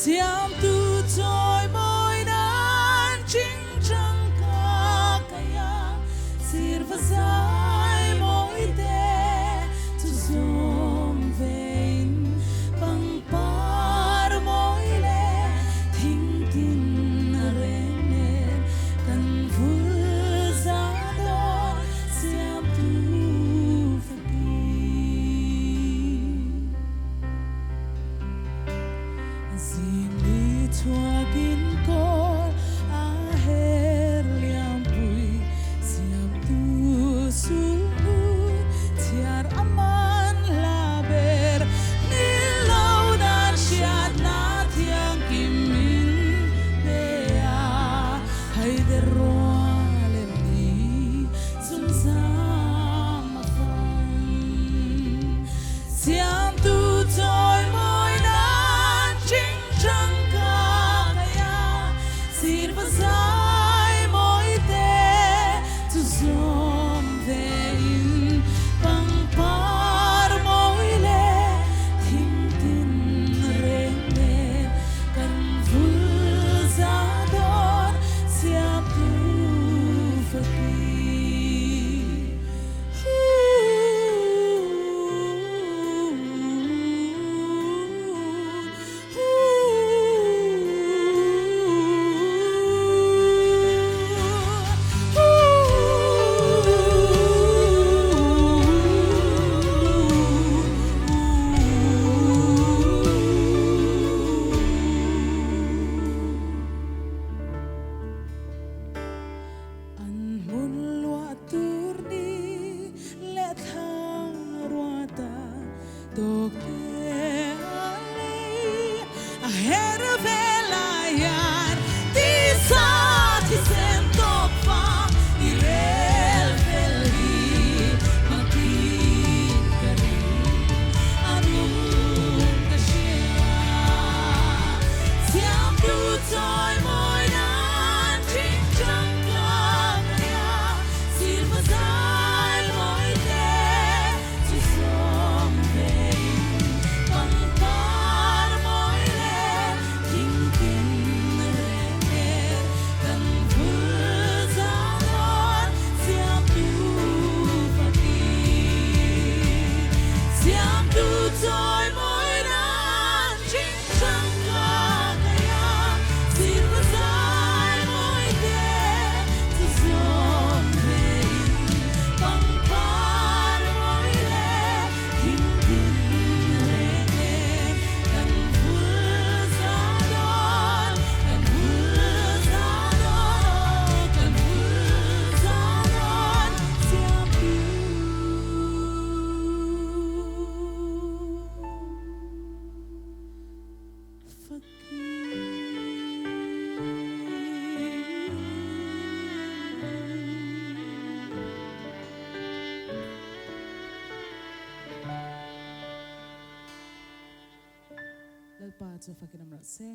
Siam tu joy moi nan ching chang ka kaya sirva sai moi te tu som vein pang par moi le thing tin rene kan vul za do siam tu faki Zili tuagin kol aher liam pui siam tu suhut tiar aman laber nilau dan syat na tiang kimin bea hai derroa leni zum sama siam tu toy moi nan ching chang ka kaya sirva sai moi te tu som vein pang par moi le thing tin rene kan vul za don siam tu Lalpa so fakinam rase